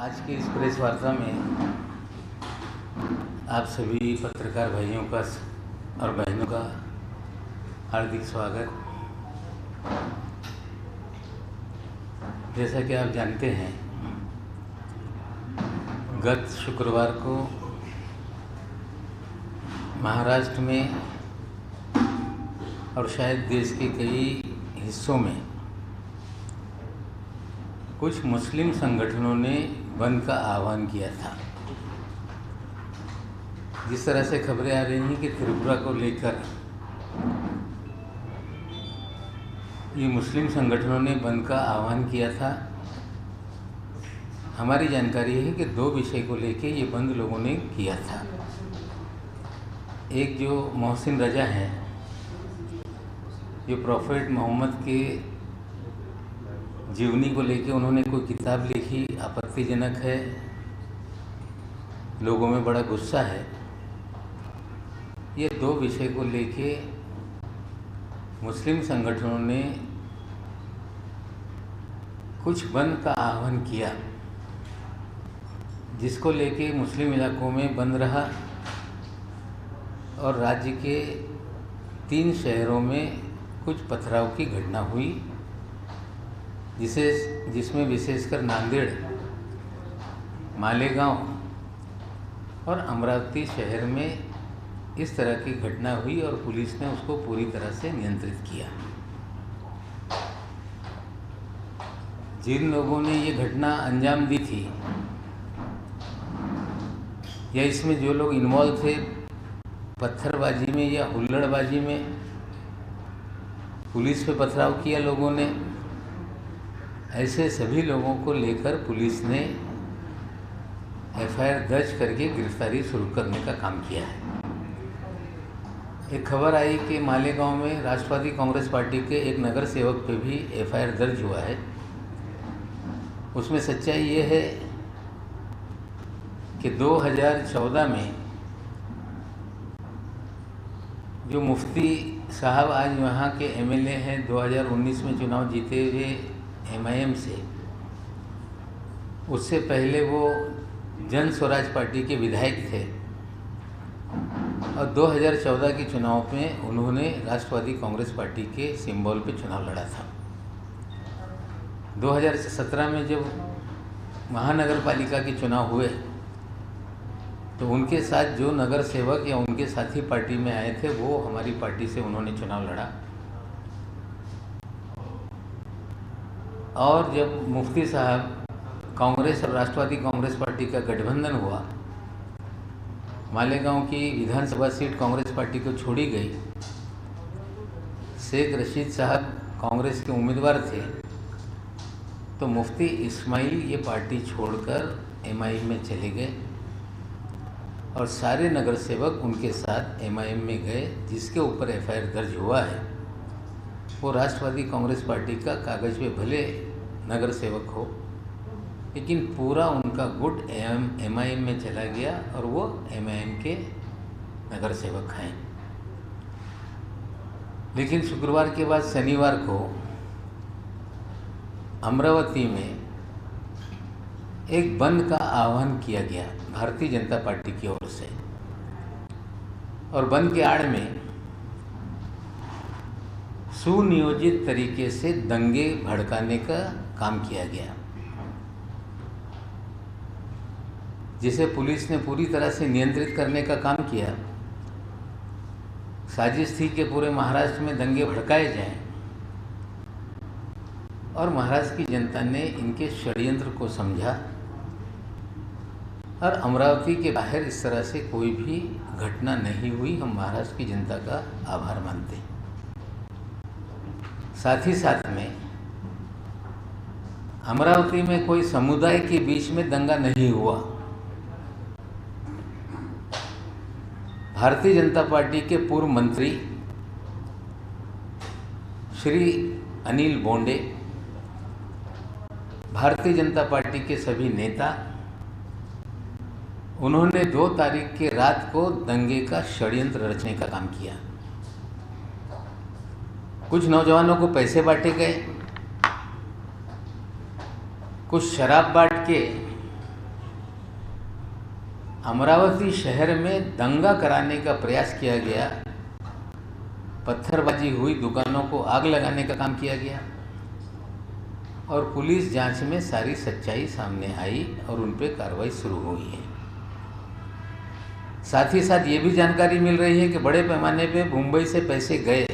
आज की इस प्रेस वार्ता में आप सभी पत्रकार भाइयों का और बहनों का हार्दिक स्वागत। जैसा कि आप जानते हैं, गत शुक्रवार को महाराष्ट्र में और शायद देश के कई हिस्सों में कुछ मुस्लिम संगठनों ने बंद का आह्वान किया था। जिस तरह से खबरें आ रही हैं कि त्रिपुरा को लेकर ये मुस्लिम संगठनों ने बंद का आह्वान किया था। हमारी जानकारी है कि दो विषय को लेकर ये बंद लोगों ने किया था। एक जो मोहसिन रजा है, जो प्रॉफेट मोहम्मद के जीवनी को लेकर उन्होंने कोई किताब लिखी, आपत्तिजनक है, लोगों में बड़ा गुस्सा है। ये दो विषय को लेके मुस्लिम संगठनों ने कुछ बंद का आह्वान किया, जिसको लेके मुस्लिम इलाकों में बंद रहा और राज्य के 3 शहरों में कुछ पथराव की घटना हुई, जिसमें विशेषकर नांदेड़, मालेगांव और अमरावती शहर में इस तरह की घटना हुई और पुलिस ने उसको पूरी तरह से नियंत्रित किया। जिन लोगों ने ये घटना अंजाम दी थी या इसमें जो लोग इन्वॉल्व थे, पत्थरबाजी में या हुल्लड़बाजी में, पुलिस पे पथराव किया लोगों ने, ऐसे सभी लोगों को लेकर पुलिस ने एफआईआर दर्ज करके गिरफ्तारी शुरू करने का काम किया है। एक खबर आई कि मालेगांव में राष्ट्रवादी कांग्रेस पार्टी के एक नगर सेवक पे भी एफआईआर दर्ज हुआ है। उसमें सच्चाई ये है कि 2014 में जो मुफ्ती साहब आज वहाँ के एमएलए हैं, 2019 में चुनाव जीते हुए एमआईएम से, उससे पहले वो जन स्वराज पार्टी के विधायक थे और 2014 के चुनाव में उन्होंने राष्ट्रवादी कांग्रेस पार्टी के सिंबल पे चुनाव लड़ा था। 2017 में जब महानगर पालिका के चुनाव हुए तो उनके साथ जो नगर सेवक या उनके साथी पार्टी में आए थे, वो हमारी पार्टी से उन्होंने चुनाव लड़ा। और जब मुफ्ती साहब कांग्रेस और राष्ट्रवादी कांग्रेस पार्टी का गठबंधन हुआ, मालेगांव की विधानसभा सीट कांग्रेस पार्टी को छोड़ी गई, शेख रशीद साहब कांग्रेस के उम्मीदवार थे, तो मुफ्ती इस्माइल ये पार्टी छोड़कर एमआईएम में चले गए और सारे नगर सेवक उनके साथ एमआईएम में गए। जिसके ऊपर एफआईआर दर्ज हुआ है वो राष्ट्रवादी कांग्रेस पार्टी का कागज पे भले नगर सेवक हो, लेकिन पूरा उनका गुट एमआईएम में चला गया और वो एमआईएम के नगर सेवक हैं। लेकिन शुक्रवार के बाद शनिवार को अमरावती में एक बंद का आह्वान किया गया भारतीय जनता पार्टी की ओर से, और बंद के आड़ में सुनियोजित तरीके से दंगे भड़काने का काम किया गया, जिसे पुलिस ने पूरी तरह से नियंत्रित करने का काम किया। साजिश थी कि पूरे महाराष्ट्र में दंगे भड़काए जाएं और महाराष्ट्र की जनता ने इनके षड्यंत्र को समझा और अमरावती के बाहर इस तरह से कोई भी घटना नहीं हुई। हम महाराष्ट्र की जनता का आभार मानते हैं। साथ ही साथ में अमरावती में कोई समुदाय के बीच में दंगा नहीं हुआ। भारतीय जनता पार्टी के पूर्व मंत्री श्री अनिल बोंडे, भारतीय जनता पार्टी के सभी नेता, उन्होंने 2 तारीख के रात को दंगे का षड्यंत्र रचने का काम किया। कुछ नौजवानों को पैसे बांटे गए, कुछ शराब बांट के अमरावती शहर में दंगा कराने का प्रयास किया गया, पत्थरबाजी हुई, दुकानों को आग लगाने का काम किया गया और पुलिस जांच में सारी सच्चाई सामने आई और उन पर कार्रवाई शुरू हुई है। साथ ही साथ ये भी जानकारी मिल रही है कि बड़े पैमाने पे मुंबई से पैसे गए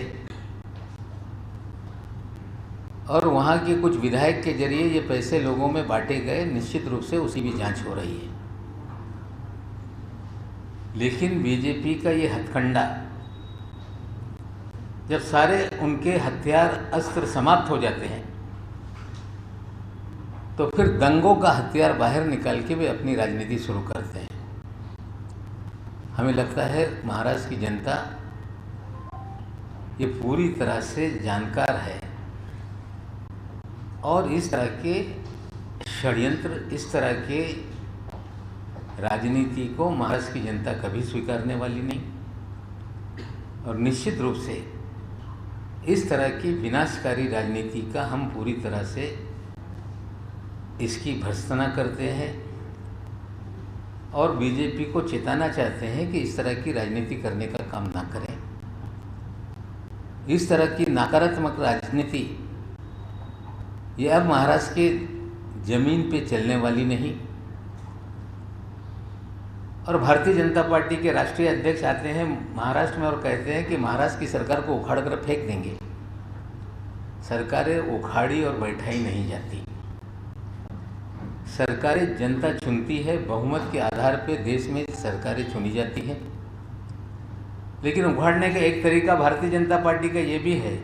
और वहाँ के कुछ विधायक के जरिए ये पैसे लोगों में बांटे गए। निश्चित रूप से उसी की जांच हो रही है। लेकिन बीजेपी का ये हथकंडा, जब सारे उनके हथियार अस्त्र समाप्त हो जाते हैं तो फिर दंगों का हथियार बाहर निकाल के वे अपनी राजनीति शुरू करते हैं। हमें लगता है महाराष्ट्र की जनता ये पूरी तरह से जानकार है और इस तरह के षड्यंत्र, इस तरह के राजनीति को महाराष्ट्र की जनता कभी स्वीकारने वाली नहीं। और निश्चित रूप से इस तरह की विनाशकारी राजनीति का हम पूरी तरह से इसकी भर्त्सना करते हैं और बीजेपी को चेताना चाहते हैं कि इस तरह की राजनीति करने का काम ना करें। इस तरह की नकारात्मक राजनीति ये अब महाराष्ट्र के जमीन पे चलने वाली नहीं। और भारतीय जनता पार्टी के राष्ट्रीय अध्यक्ष आते हैं महाराष्ट्र में और कहते हैं कि महाराष्ट्र की सरकार को उखाड़ कर फेंक देंगे। सरकारें उखाड़ी और बैठाई नहीं जाती। सरकारें जनता चुनती है, बहुमत के आधार पर देश में सरकारें चुनी जाती हैं। लेकिन उखाड़ने का एक तरीका भारतीय जनता पार्टी का ये भी है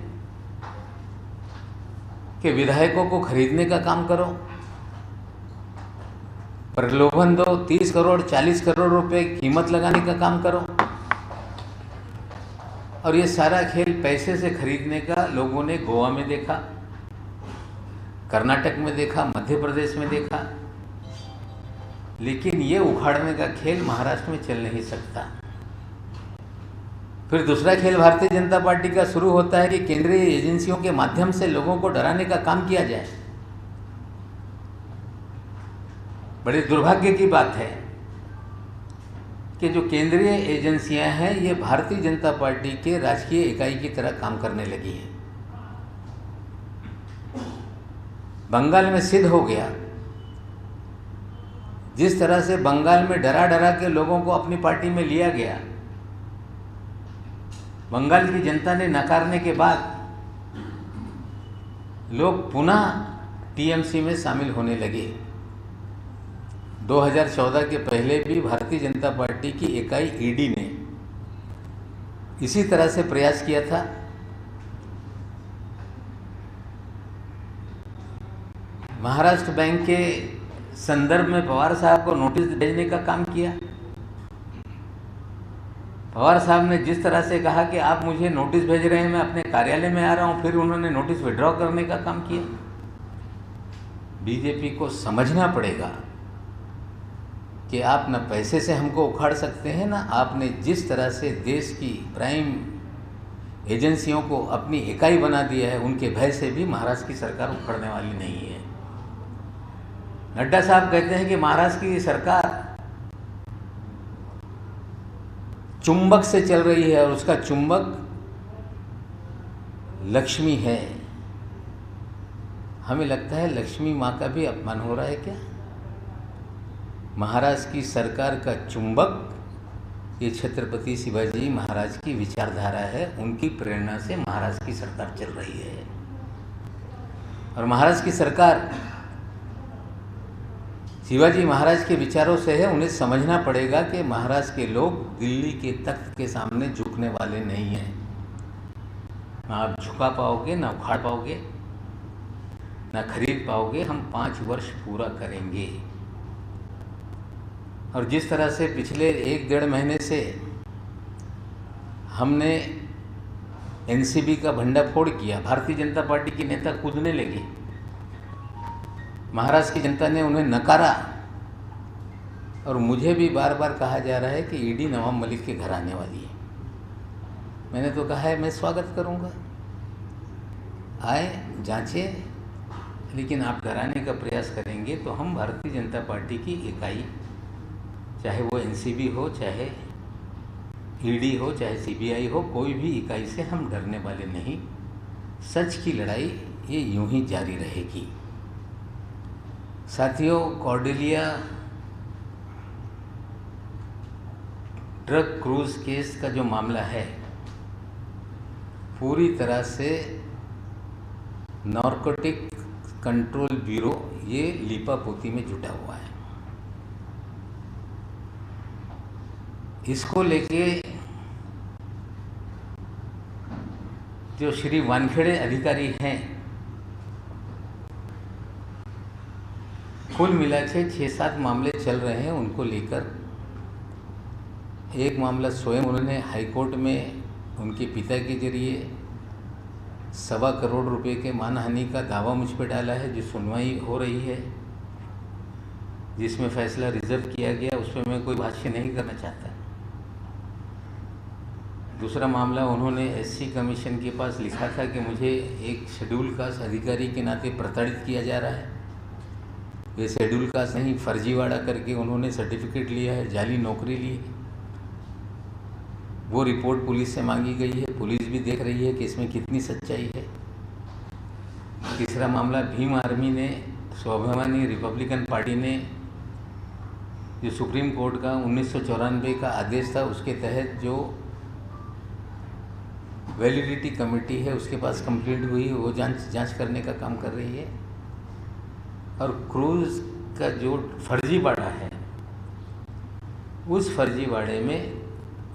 कि विधायकों को खरीदने का काम करो, प्रलोभन दो, 30 करोड़ 40 करोड़ रुपए कीमत लगाने का काम करो। और ये सारा खेल पैसे से खरीदने का लोगों ने गोवा में देखा, कर्नाटक में देखा, मध्य प्रदेश में देखा। लेकिन ये उखाड़ने का खेल महाराष्ट्र में चल नहीं सकता। फिर दूसरा खेल भारतीय जनता पार्टी का शुरू होता है कि केंद्रीय एजेंसियों के माध्यम से लोगों को डराने का काम किया जाए। बड़े दुर्भाग्य की बात है कि जो केंद्रीय एजेंसियां हैं ये भारतीय जनता पार्टी के राजकीय इकाई की तरह काम करने लगी हैं। बंगाल में सिद्ध हो गया, जिस तरह से बंगाल में डरा डरा के लोगों को अपनी पार्टी में लिया गया, बंगाल की जनता ने नकारने के बाद लोग पुनः टीएमसी में शामिल होने लगे। 2014 के पहले भी भारतीय जनता पार्टी की इकाई ईडी ने इसी तरह से प्रयास किया था। महाराष्ट्र बैंक के संदर्भ में पवार साहब को नोटिस भेजने का काम किया। पवार साहब ने जिस तरह से कहा कि आप मुझे नोटिस भेज रहे हैं, मैं अपने कार्यालय में आ रहा हूं, फिर उन्होंने नोटिस विड्रॉ करने का काम किया। बीजेपी को समझना पड़ेगा कि आप न पैसे से हमको उखाड़ सकते हैं, ना आपने जिस तरह से देश की प्राइम एजेंसियों को अपनी इकाई बना दिया है, उनके भय से भी महाराष्ट्र की सरकार उखड़ने वाली नहीं है। नड्डा साहब कहते हैं कि महाराष्ट्र की सरकार चुंबक से चल रही है और उसका चुंबक लक्ष्मी है। हमें लगता है लक्ष्मी माँ का भी अपमान हो रहा है क्या? महाराष्ट्र की सरकार का चुंबक ये छत्रपति शिवाजी महाराज की विचारधारा है। उनकी प्रेरणा से महाराष्ट्र की सरकार चल रही है और महाराष्ट्र की सरकार शिवाजी महाराज के विचारों से है। उन्हें समझना पड़ेगा कि महाराष्ट्र के लोग दिल्ली के तख्त के सामने झुकने वाले नहीं हैं। ना आप झुका पाओगे, ना उखाड़ पाओगे, ना खरीद पाओगे। हम 5 वर्ष पूरा करेंगे। और जिस तरह से पिछले 1-1.5 महीने से हमने एनसीबी का भंडाफोड़ किया, भारतीय जनता पार्टी के नेता कूदने लगे, महाराष्ट्र की जनता ने उन्हें नकारा। और मुझे भी बार बार कहा जा रहा है कि ईडी नवाब मलिक के घर आने वाली है। मैंने तो कहा है मैं स्वागत करूंगा, आए जांचे, लेकिन आप घर आने का प्रयास करेंगे तो हम भारतीय जनता पार्टी की इकाई चाहे वो एनसीबी हो, चाहे ईडी हो, चाहे सीबीआई हो, कोई भी इकाई से हम डरने वाले नहीं। सच की लड़ाई ये यूं ही जारी रहेगी। साथियों, कॉर्डेलिया ड्रग क्रूज केस का जो मामला है, पूरी तरह से नारकोटिक कंट्रोल ब्यूरो ये लीपापोती में जुटा हुआ है। इसको लेके जो श्री वानखेड़े अधिकारी हैं, कुल मिला के 6-7 मामले चल रहे हैं उनको लेकर। एक मामला स्वयं उन्होंने हाईकोर्ट में उनके पिता के जरिए 1.25 करोड़ रुपए के मानहानि का दावा मुझ पर डाला है, जो सुनवाई हो रही है, जिसमें फैसला रिजर्व किया गया। उस पर मैं कोई भाष्य नहीं करना चाहता। दूसरा मामला, उन्होंने एससी कमीशन के पास लिखा था कि मुझे एक शेड्यूल कास्ट अधिकारी के नाते प्रताड़ित किया जा रहा है। ये शेड्यूल कास्ट नहीं, फर्जीवाड़ा करके उन्होंने सर्टिफिकेट लिया है, जाली नौकरी ली। वो रिपोर्ट पुलिस से मांगी गई है, पुलिस भी देख रही है कि इसमें कितनी सच्चाई है। तीसरा मामला, भीम आर्मी ने, स्वाभिमानी रिपब्लिकन पार्टी ने जो सुप्रीम कोर्ट का 1994 का आदेश था, उसके तहत जो वैलिडिटी कमेटी है उसके पास कंप्लेंट हुई, वो जांच करने का काम कर रही है। और क्रूज का जो फर्जीवाड़ा है, उस फर्जीवाड़े में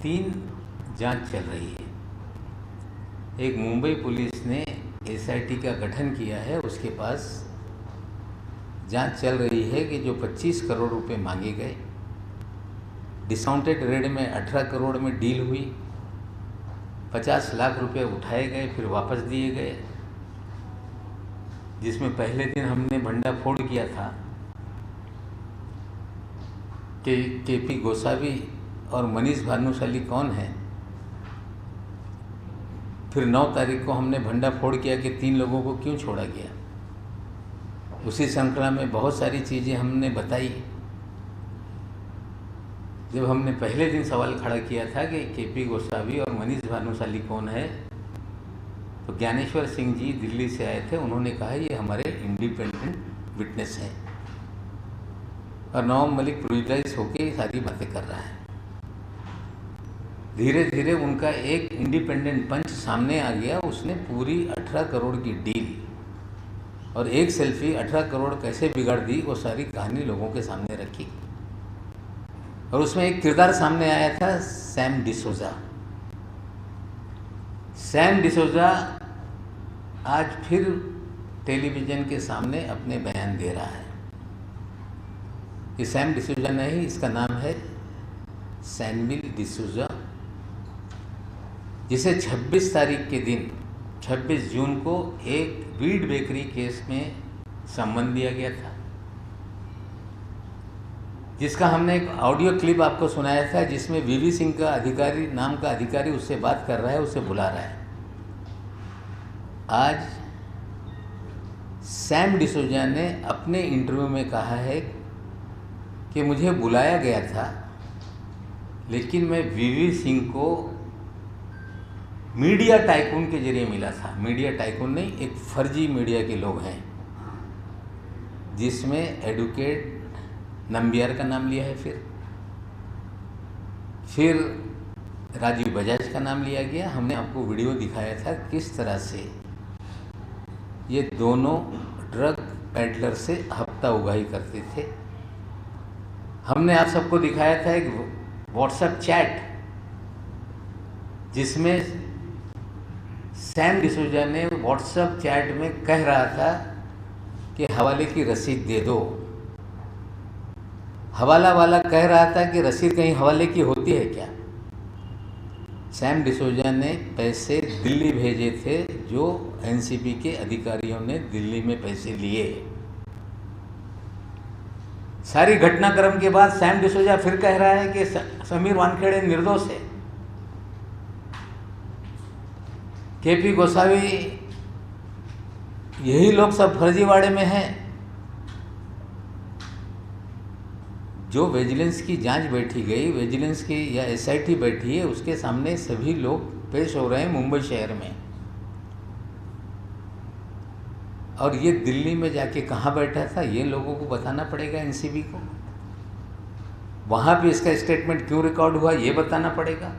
3 जांच चल रही है। एक, मुंबई पुलिस ने एसआईटी का गठन किया है, उसके पास जांच चल रही है कि जो 25 करोड़ रुपए मांगे गए, डिस्काउंटेड रेट में 18 करोड़ में डील हुई, 50 लाख रुपए उठाए गए फिर वापस दिए गए। जिसमें पहले दिन हमने भंडाफोड़ किया था कि केपी गोसावी और मनीष भानुशाली कौन है। फिर 9 तारीख को हमने भंडाफोड़ किया कि 3 लोगों को क्यों छोड़ा गया। उसी श्रृंखला में बहुत सारी चीज़ें हमने बताई। जब हमने पहले दिन सवाल खड़ा किया था कि केपी गोसावी और मनीष भानुशाली कौन है, तो ज्ञानेश्वर सिंह जी दिल्ली से आए थे, उन्होंने कहा ये हमारे इंडिपेंडेंट विटनेस हैं। और नवाब मलिक प्रिविलेज होके सारी बातें कर रहा है। धीरे धीरे उनका एक इंडिपेंडेंट पंच सामने आ गया, उसने पूरी 18 करोड़ की डील और एक सेल्फी 18 करोड़ कैसे बिगाड़ दी, वो सारी कहानी लोगों के सामने रखी। और उसमें एक किरदार सामने आया था, सैम डिसोजा। सैम डिसोजा आज फिर टेलीविज़न के सामने अपने बयान दे रहा है। ये सैम डिसोजा नहीं, इसका नाम है सैमुअल डिसोजा, जिसे 26 तारीख के दिन 26 जून को एक वीड बेकरी केस में सम्मन दिया गया था, जिसका हमने एक ऑडियो क्लिप आपको सुनाया था, जिसमें वीवी सिंह का अधिकारी नाम का अधिकारी उससे बात कर रहा है, उससे बुला रहा है। आज सैम डिसोजा ने अपने इंटरव्यू में कहा है कि मुझे बुलाया गया था, लेकिन मैं वीवी सिंह को मीडिया टाइकून के जरिए मिला था। मीडिया टाइकून नहीं, एक फर्जी मीडिया के लोग हैं, जिसमें एडवोकेट नंबियार का नाम लिया है, फिर राजीव बजाज का नाम लिया गया। हमने आपको वीडियो दिखाया था किस तरह से ये दोनों ड्रग पेडलर से हफ्ता उगाही करते थे। हमने आप सबको दिखाया था एक व्हाट्सएप चैट, जिसमें सैम डिसोजा ने व्हाट्सएप चैट में कह रहा था कि हवाले की रसीद दे दो। हवाला वाला कह रहा था कि रसीद कहीं हवाले की होती है क्या। सैम डिसोजा ने पैसे दिल्ली भेजे थे, जो एनसीबी के अधिकारियों ने दिल्ली में पैसे लिए। सारी घटनाक्रम के बाद सैम डिसोजा फिर कह रहा है कि समीर वानखेड़े निर्दोष है। केपी गोसावी, यही लोग सब फर्जीवाड़े में हैं। जो विजिलेंस की जांच बैठी गई, विजिलेंस की या एसआईटी बैठी है, उसके सामने सभी लोग पेश हो रहे हैं मुंबई शहर में। और ये दिल्ली में जाके कहाँ बैठा था ये लोगों को बताना पड़ेगा, एनसीबी को। वहाँ भी इसका स्टेटमेंट क्यों रिकॉर्ड हुआ ये बताना पड़ेगा।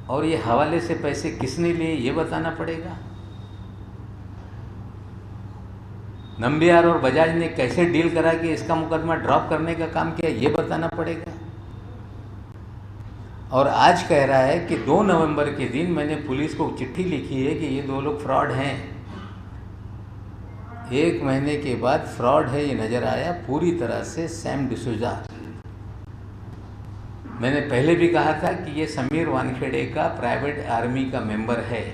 और ये हवाले से पैसे किसने लिए ये बताना पड़ेगा। नंबियार और बजाज ने कैसे डील करा कि इसका मुकदमा ड्रॉप करने का काम किया ये बताना पड़ेगा। और आज कह रहा है कि 2 नवंबर के दिन मैंने पुलिस को चिट्ठी लिखी है कि ये 2 लोग फ्रॉड हैं। 1 महीने के बाद फ्रॉड है ये नज़र आया पूरी तरह से सैम डिसूजा। मैंने पहले भी कहा था कि ये समीर वानखेड़े का प्राइवेट आर्मी का मेंबर है।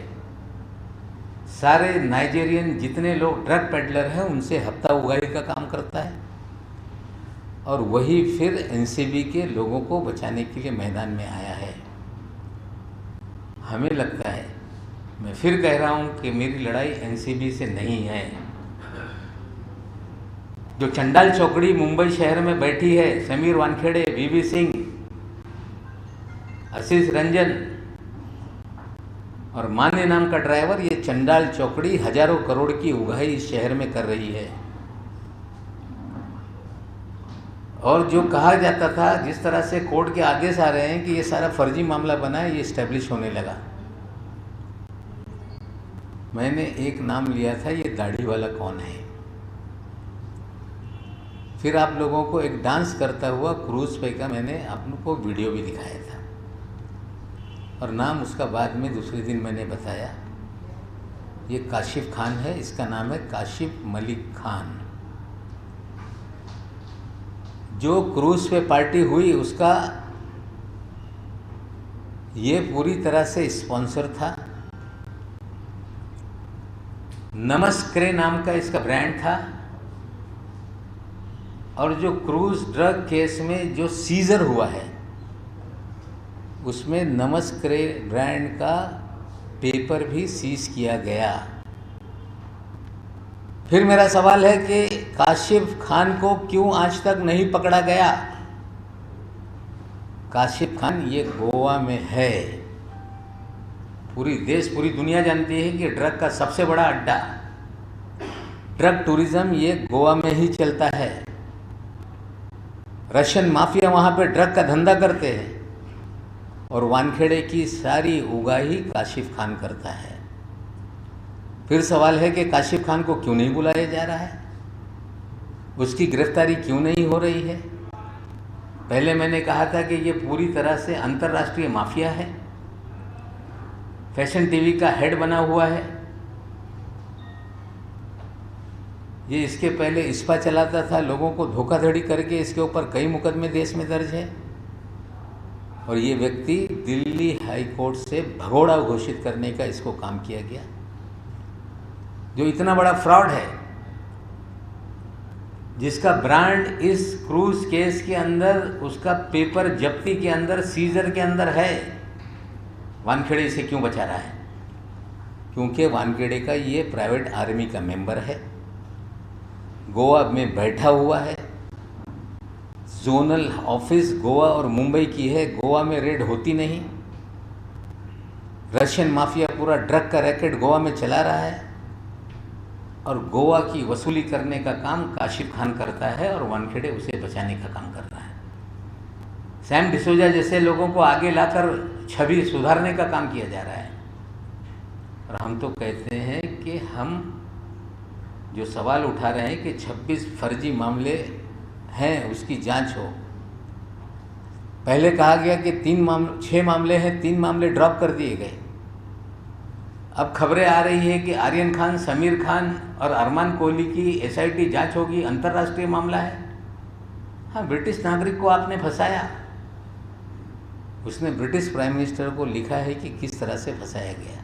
सारे नाइजीरियन जितने लोग ड्रग पेडलर हैं उनसे हफ्ता उगाही का काम करता है और वही फिर एनसीबी के लोगों को बचाने के लिए मैदान में आया है। हमें लगता है, मैं फिर कह रहा हूं कि मेरी लड़ाई एनसीबी से नहीं है। जो चंडाल चौकड़ी मुंबई शहर में बैठी है, समीर वानखेड़े, वीवी सिंह, आशीष रंजन और मान्य नाम का ड्राइवर, ये चंडाल चौकड़ी हजारों करोड़ की उगाही इस शहर में कर रही है। और जो कहा जाता था, जिस तरह से कोर्ट के आदेश आ रहे हैं कि ये सारा फर्जी मामला बना है, ये इस्टेब्लिश होने लगा। मैंने एक नाम लिया था, ये दाढ़ी वाला कौन है। फिर आप लोगों को एक डांस करता हुआ क्रूज पे का मैंने आप लोगों को वीडियो भी दिखाया था और नाम उसका बाद में दूसरे दिन मैंने बताया। ये काशिफ खान है, इसका नाम है काशिफ मलिक खान। जो क्रूज पे पार्टी हुई उसका ये पूरी तरह से स्पॉन्सर था। नमस्क्रे नाम का इसका ब्रांड था। और जो क्रूज ड्रग केस में जो सीजर हुआ है उसमें नमस्क्रे ब्रांड का पेपर भी सीज किया गया। फिर मेरा सवाल है कि काशिफ खान को क्यों आज तक नहीं पकड़ा गया। काशिफ खान ये गोवा में है। पूरी दुनिया जानती है कि ड्रग का सबसे बड़ा अड्डा, ड्रग टूरिज्म ये गोवा में ही चलता है। रशियन माफिया वहाँ पे ड्रग का धंधा करते हैं और वानखेड़े की सारी उगाही काशिफ खान करता है। फिर सवाल है कि काशिफ खान को क्यों नहीं बुलाया जा रहा है, उसकी गिरफ्तारी क्यों नहीं हो रही है। पहले मैंने कहा था कि ये पूरी तरह से अंतर्राष्ट्रीय माफिया है, फैशन टीवी का हेड बना हुआ है। ये इसके पहले इस्पा चलाता था, लोगों को धोखाधड़ी करके इसके ऊपर कई मुकदमे देश में दर्ज है। और ये व्यक्ति दिल्ली हाई कोर्ट से भगोड़ा घोषित करने का इसको काम किया गया। जो इतना बड़ा फ्रॉड है, जिसका ब्रांड इस क्रूज केस के अंदर, उसका पेपर जब्ती के अंदर, सीजर के अंदर है, वानखेड़े इसे क्यों बचा रहा है? क्योंकि वानखेड़े का ये प्राइवेट आर्मी का मेंबर है, गोवा में बैठा हुआ है। जोनल ऑफिस गोवा और मुंबई की है, गोवा में रेड होती नहीं। रशियन माफिया पूरा ड्रग का रैकेट गोवा में चला रहा है और गोवा की वसूली करने का काम काशिफ खान करता है और वानखेड़े उसे बचाने का काम कर रहा है। सैम डिसूजा जैसे लोगों को आगे लाकर छवि सुधारने का काम किया जा रहा है। और हम तो कहते हैं कि हम जो सवाल उठा रहे हैं कि 26 फर्जी मामले हैं, उसकी जांच हो। पहले कहा गया कि 6 मामले हैं, 3 मामले ड्रॉप कर दिए गए। अब खबरें आ रही है कि आर्यन खान, समीर खान और अरमान कोहली की एसआईटी जांच होगी, अंतर्राष्ट्रीय मामला है। हाँ, ब्रिटिश नागरिक को आपने फंसाया। उसने ब्रिटिश प्राइम मिनिस्टर को लिखा है कि किस तरह से फंसाया गया।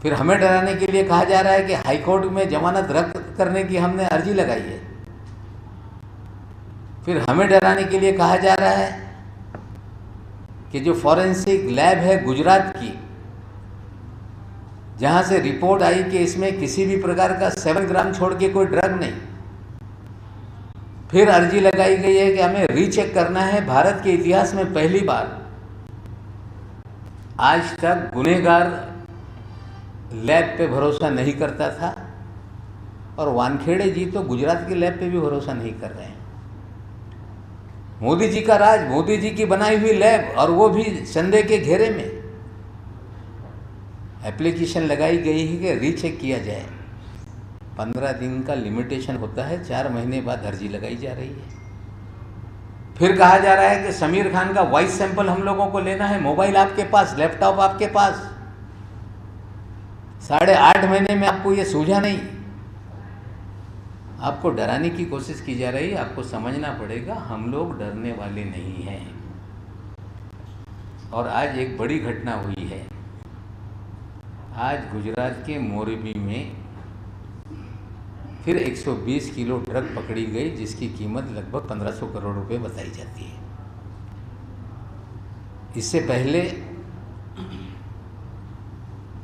फिर हमें डराने के लिए कहा जा रहा है कि हाईकोर्ट में जमानत रद्द करने की हमने अर्जी लगाई है। फिर हमें डराने के लिए कहा जा रहा है कि जो फॉरेंसिक लैब है गुजरात की, जहां से रिपोर्ट आई कि इसमें किसी भी प्रकार का 7 ग्राम छोड़ के कोई ड्रग नहीं, फिर अर्जी लगाई गई है कि हमें रीचेक करना है। भारत के इतिहास में पहली बार आज तक गुनहगार लैब पे भरोसा नहीं करता था और वानखेड़े जी तो गुजरात के लैब पे भी भरोसा नहीं कर रहे हैं। मोदी जी का राज, मोदी जी की बनाई हुई लैब, और वो भी संदेह के घेरे में। एप्लीकेशन लगाई गई है कि रीचेक किया जाए। 15 दिन का लिमिटेशन होता है, 4 महीने बाद अर्जी लगाई जा रही है। फिर कहा जा रहा है कि समीर खान का वॉइस सैंपल हम लोगों को लेना है। मोबाइल आपके पास, लैपटॉप आपके पास, 8.5 महीने में आपको ये सूझा नहीं। आपको डराने की कोशिश की जा रही है। आपको समझना पड़ेगा हम लोग डरने वाले नहीं हैं। और आज एक बड़ी घटना हुई है। आज गुजरात के मोरबी में फिर 120 किलो ड्रग पकड़ी गई, जिसकी कीमत लगभग 1500 करोड़ रुपए बताई जाती है। इससे पहले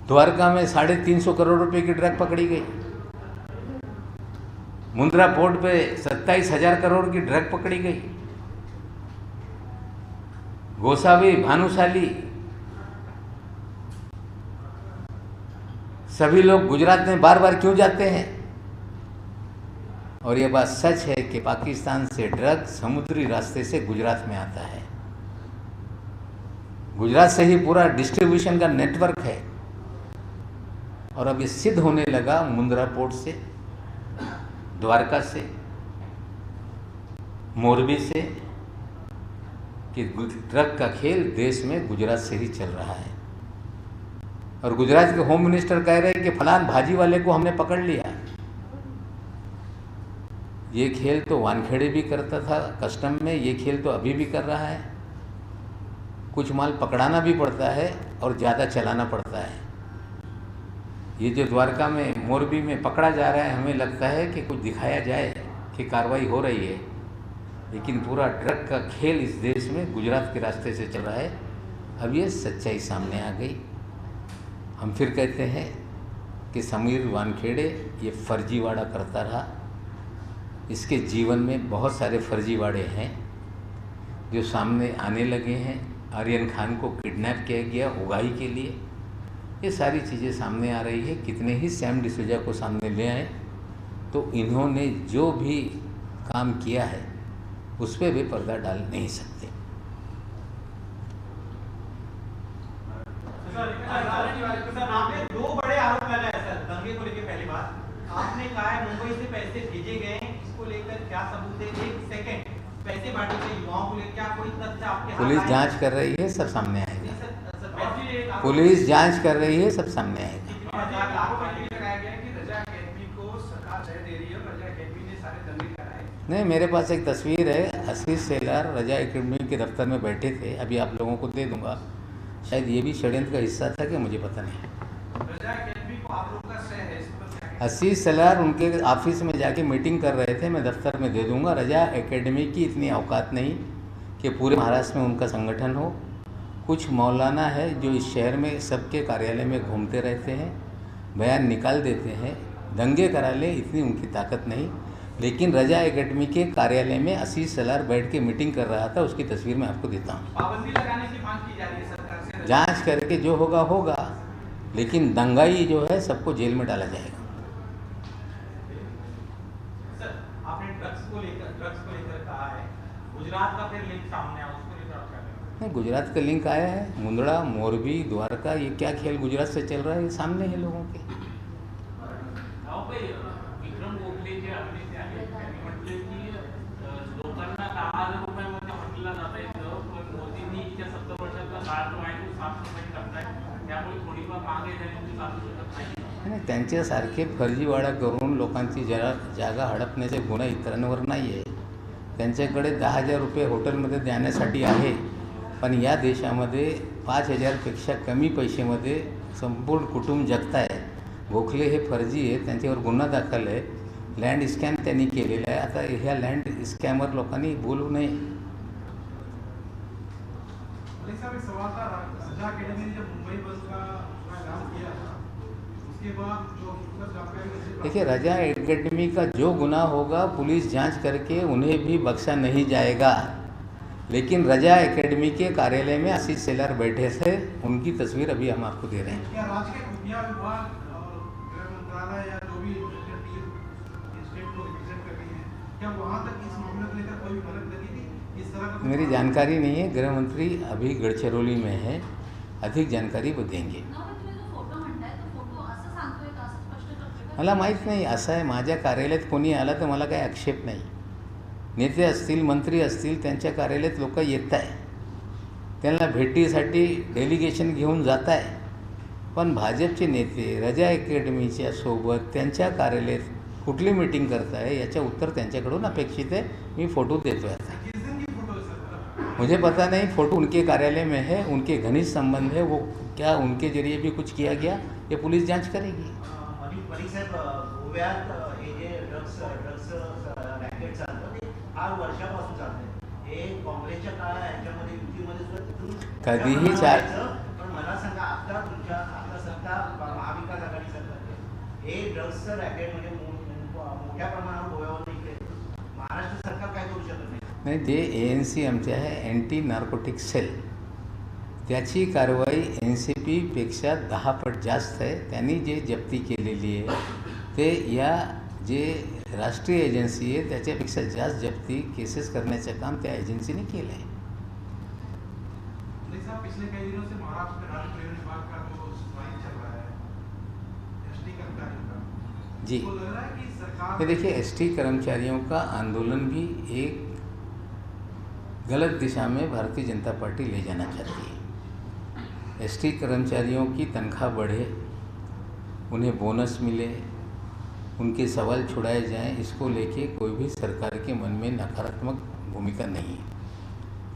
द्वारका में 350 करोड़ रुपए की ड्रग पकड़ी गई। मुंद्रा पोर्ट पे 27,000 करोड़ की ड्रग पकड़ी गई। गोसावी, भानुशाली, सभी लोग गुजरात में बार बार क्यों जाते हैं? और ये बात सच है कि पाकिस्तान से ड्रग समुद्री रास्ते से गुजरात में आता है। गुजरात से ही पूरा डिस्ट्रीब्यूशन का नेटवर्क है। और अब ये सिद्ध होने लगा मुंद्रा पोर्ट से, द्वारका से, मोरबी से, कि ड्रग का खेल देश में गुजरात से ही चल रहा है। और गुजरात के होम मिनिस्टर कह रहे हैं कि फलान भाजी वाले को हमने पकड़ लिया। ये खेल तो वानखेड़े भी करता था कस्टम में, ये खेल तो अभी भी कर रहा है। कुछ माल पकड़ाना भी पड़ता है और ज़्यादा चलाना पड़ता है। ये जो द्वारका में, मोरबी में पकड़ा जा रहा है, हमें लगता है कि कुछ दिखाया जाए कि कार्रवाई हो रही है, लेकिन पूरा ड्रग का खेल इस देश में गुजरात के रास्ते से चल रहा है। अब ये सच्चाई सामने आ गई। हम फिर कहते हैं कि समीर वानखेड़े ये फर्जीवाड़ा करता रहा। इसके जीवन में बहुत सारे फर्जीवाड़े हैं जो सामने आने लगे हैं। आर्यन खान को किडनैप किया गया उगाही के लिए, ये सारी चीज़ें सामने आ रही है। कितने ही सैम डिसूजा को सामने ले आए, तो इन्होंने जो भी काम किया है उस पर भी पर्दा डाल नहीं सकते। आपने 2 बड़े आरोप लगाए सर दंगे को लेकर। पहली बात आपने कहा है मुंबई से पैसे भेजे गए, इसको लेकर क्या सबूत है? एक सेकंड, पैसे बांटे थे युवाओं को लेकर, क्या कोई तथ्य आपके हाथ? पुलिस जांच कर रही है, सब सामने आएगा। पुलिस जांच कर रही है, सब सामने आएगा। नहीं, मेरे पास एक तस्वीर है। आशीष सेलार रजा एकेडमी के दफ्तर में बैठे थे, अभी आप लोगों को दे दूंगा। शायद ये भी षड्यंत्र का हिस्सा था कि मुझे पता नहीं। आशीष सेलार उनके ऑफिस में जाके मीटिंग कर रहे थे, मैं दफ्तर में दे दूंगा। रजा एकेडमी की इतनी औकात नहीं कि पूरे महाराष्ट्र में उनका संगठन हो। कुछ मौलाना है जो इस शहर में सबके कार्यालय में घूमते रहते हैं, बयान निकाल देते हैं, दंगे करा ले, इतनी उनकी ताकत नहीं। लेकिन रजा एकेडमी के कार्यालय में आशीष सेलार बैठ के मीटिंग कर रहा था, उसकी तस्वीर मैं आपको देता हूँ। पाबंदी लगाने की मांग की जा रही है सरकार से। जांच करके जो होगा होगा, लेकिन दंगाई जो है सबको जेल में डाला जाएगा। सर आपने ड्रग्स को लेकर कहा है, गुजरात का फिर लिंक सामने आया, उसको लेकर आप क्या कहेंगे? नहीं, गुजरात का लिंक आया है। मुंद्रा, मोरबी, द्वारका, ये क्या खेल गुजरात से चल रहा है, ये सामने है लोगों के। विक्रम गोखले जे अभिनेते आहेत त्यांनी म्हटले की लोकांना 10,000 रुपयामध्ये म्हटलं जात येतं, पण मोदींनी इतक्या 70 वर्षातला काळ जो आहे तो साफसफाई करताय, त्यामुळे थोडीफार माग आहे त्याची चालू शकत नाही। आणि त्यांच्यासारखे फर्जीवाडा करून लोकांची जागा हडपण्याचे गुन्हा इतरांवर नाही आहे। त्यांच्याकडे 10,000 रुपये हॉटेलमध्ये देण्यासाठी आहे, पण या देशामध्ये 5,000पेक्षा कमी पैशामध्ये संपूर्ण कुटुंब जगत आहे। गोखले हे फर्जी आहे, त्यांच्यावर गुन्हा दाखल आहे, लँड स्कॅम त्यांनी केलेला आहे। आता ह्या लँड स्कॅमर लोकांनी बोलू नये। सवाल था, रजा अकेडमी ने जब मुंबई बस का काम किया था, इसके बाद जो देखिए, रजा एकेडमी का जो गुनाह होगा पुलिस जांच करके उन्हें भी बख्शा नहीं जाएगा। लेकिन रजा एकेडमी के कार्यालय में आशीष सेलार बैठे थे, उनकी तस्वीर अभी हम आपको दे रहे हैं। क्या राज्य के खुफिया विभाग और गृह मंत्रालय या जो भी टीम स्टेट को रिप्रेजेंट कर रही है, क्या वहाँ तक इस मामले को लेकर कोई मदद लगी थी इस तरह का? मेरी जानकारी नहीं है, गृह मंत्री अभी गडचिरोली में है, अधिक जानकारी वो देंगे। मला माहीत नाही, असं आहे, माझ्या कार्यालयात कोणी आला तर मला काही आक्षेप नाही। नेते असतील, मंत्री असतील, त्यांच्या कार्यालयात लोक येत आहे, त्यांना भेटीसाठी डेलिगेशन घेऊन जात आहे, पण भाजपचे नेते रजा अकॅडमीच्या सोबत त्यांच्या कार्यालयात कुठली मीटिंग करताय याचं उत्तर त्यांच्याकडून अपेक्षित है। मी फ़ोटो देतो है। किस दिन की फोटो है सर? मुझे पता नहीं, फ़ोटो उनके कार्यालय में है, उनके घनिष्ठ संबंध है, वो क्या उनके जरिए भी कुछ किया गया ये पुलिस जांच करेगी। मलिक साहेब, गोव्यात हे जे ड्रग्स रॅकेट चालतं ते फार वर्षापासून चालतं। हे काँग्रेसच्या काळात ह्याच्यामध्ये युतीमध्ये सुद्धा तिथून कधीही चाल पण मला सांगा, आता आता सत्ता महाविकास आघाडी सरकार हे ड्रग्सचं रॅकेट म्हणजे मोठ्या प्रमाणावर गोव्यावर इकडे महाराष्ट्र सरकार काय करू शकत नाही। नाही, जे ANC आमचे आहे अँटी नार्कोटिक सेल, त्याची कारवाई NCP पेक्षा 10 पट जास्त आहे। त्यांनी जे जप्ती केलेली आहे ते या जे राष्ट्रीय एजन्सी आहे त्याच्यापेक्षा जास्त जप्ती केसेस करण्याचं काम त्या एजन्सीने केलं आहे। साहब, पिछले कई दिनों से महाराष्ट्र में राज्य परिवहन विभाग का जो स्ट्राइक चल रहा है ST कर्मचारियों का, जी, तो लग रहा है कि सरकार तो देखिए ST कर्मचारियों का आंदोलन भी एक गलत दिशा में भारतीय जनता पार्टी ले जाना चाहती है। ST कर्मचारियों की तनख्वाह बढ़े, उन्हें बोनस मिले, उनके सवाल छुड़ाए जाएं, इसको लेके कोई भी सरकार के मन में नकारात्मक भूमिका नहीं है।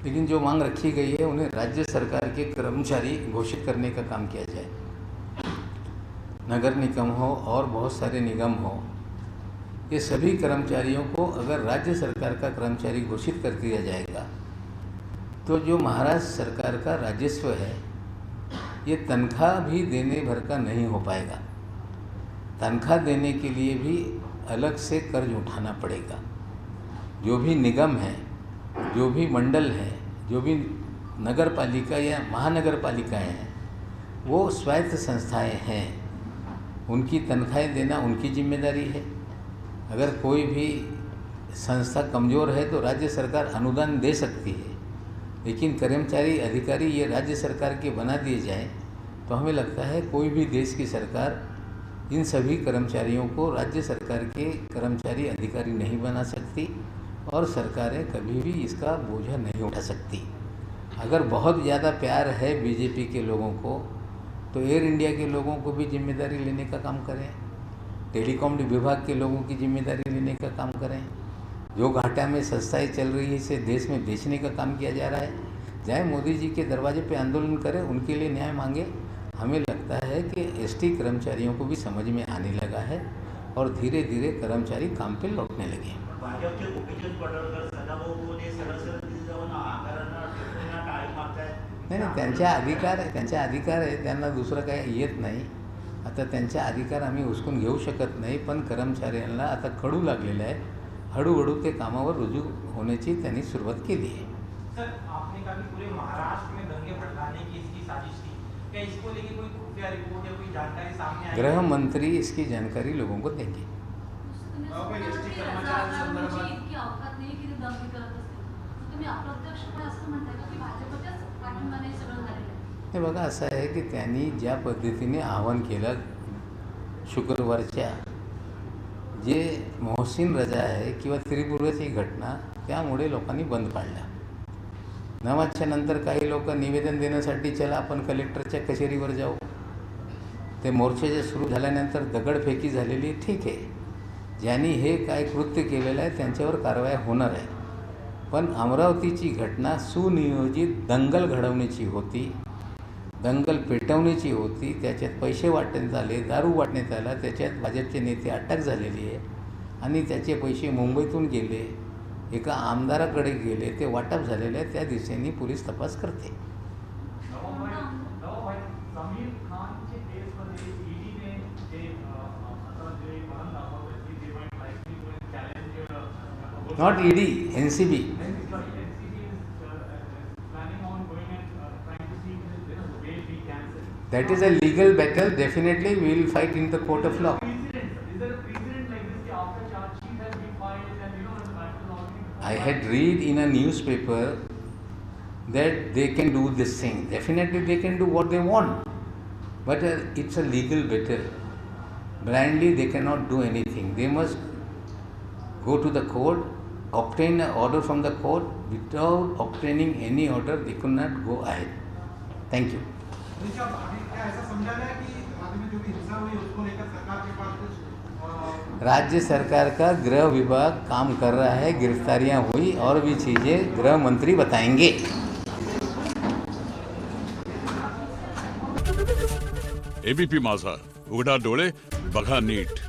लेकिन जो मांग रखी गई है उन्हें राज्य सरकार के कर्मचारी घोषित करने का काम किया जाए। नगर निगम हो और बहुत सारे निगम हो, ये सभी कर्मचारियों को अगर राज्य सरकार का कर्मचारी घोषित कर दिया जाएगा तो जो महाराष्ट्र सरकार का राजस्व है ये तनख्वाह भी देने भर का नहीं हो पाएगा। तनख्वाह देने के लिए भी अलग से कर्ज उठाना पड़ेगा। जो भी निगम है, जो भी मंडल है, जो भी नगर पालिका या महानगर पालिकाएँ हैं, वो स्वायत्त संस्थाएं हैं, उनकी तनख्वाहें देना उनकी जिम्मेदारी है। अगर कोई भी संस्था कमज़ोर है तो राज्य सरकार अनुदान दे सकती है, लेकिन कर्मचारी अधिकारी ये राज्य सरकार के बना दिए जाएं तो हमें लगता है कोई भी देश की सरकार इन सभी कर्मचारियों को राज्य सरकार के कर्मचारी अधिकारी नहीं बना सकती और सरकारें कभी भी इसका बोझा नहीं उठा सकती। अगर बहुत ज़्यादा प्यार है बीजेपी के लोगों को तो एयर इंडिया के लोगों को भी जिम्मेदारी लेने का काम करें, टेलीकॉम विभाग के लोगों की जिम्मेदारी लेने का काम करें। जो घाटा में सस्ताई चल रही है इसे देश में बेचने का काम किया जा रहा है। जाए मोदी जी के दरवाजे पे आंदोलन करें, उनके लिए न्याय मांगे। हमें लगता है कि ST कर्मचारियों को भी समझ में आने लगा है और धीरे धीरे कर्मचारी काम पे लौटने लगे। भाजपचे गोपीचंद पडळकर सदाभाऊ ते सरळ तिथे जाऊन आकारांना टिप्पणीला टाळी मारतायत। नाही, त्यांचा अधिकार आहे, त्यांचा अधिकार आहे, त्यांना दुसरं काही येत नाही। आता त्यांचा अधिकार आम्ही उचकून घेऊ शकत नाही, पण कर्मचाऱ्यांना आता कळू लागलेलं आहे, हळूहळू ते कामावर रुजू होण्याची त्यांनी सुरुवात केली आहे। सर, आपने कहा कि पूरे महाराष्ट्र में दंगे भड़काने की इसकी साजिश थी, क्या इसको लेके कोई खुफिया रिपोर्ट या कोई जानकारी सामने आई? गृह मंत्री इसकी जानकारी लोगों को देंगे। हे बघा, असं आहे की त्यांनी ज्या पद्धतीने आवाहन केलं शुक्रवारच्या, जे मोहसिन रजा आहे किंवा त्रिपुरेची घटना, त्यामुळे लोकांनी बंद पाडला। 9:00च्या नंतर काही लोक निवेदन देण्यासाठी चला आपण कलेक्टरच्या कचेरीवर जाऊ, ते मोर्चे सुरू झाल्यानंतर दगडफेकी झालेली, ठीक आहे, ज्यांनी हे काय कृत्य केलेलं आहे त्यांच्यावर कारवाई होणार आहे। पण अमरावतीची घटना सुनियोजित दंगल घडवण्याची होती, दंगल पेटवण्याची होती, त्याच्यात पैसे वाटण्यात आले, दारू वाटण्यात आला, त्याच्यात भाजपचे नेते अटक झालेली आहे आणि त्याचे पैसे मुंबईतून गेले, एका आमदाराकडे गेले, ते वाटप झालेले आहे, त्या दिशेने पोलीस तपास करते। समीर खानचे केसमध्ये ईडीने जे Not ED, NCB. planning on going and trying to see the wage be cancelled. That is a legal battle. Definitely we will fight in the court of law. Is there a precedent like this after charge sheet has been filed and the battle already? I had read in a newspaper that they can do this thing. Definitely they can do what they want. But it's a legal battle. Blindly they cannot do anything. They must go to the court, obtain an order from the court. Without obtaining any order, they could not go ahead. Thank you. देखिए, अब अभी क्या ऐसा समझा जाए कि राज्य में जो भी हिंसा हुई उसको लेकर सरकार के पास कुछ राज्य सरकार का गृह विभाग काम कर रहा है, गिरफ्तारियां हुई और भी चीज़ें गृह मंत्री बताएंगे. एबीपी माझा, उघडा डोळे बघा नीट.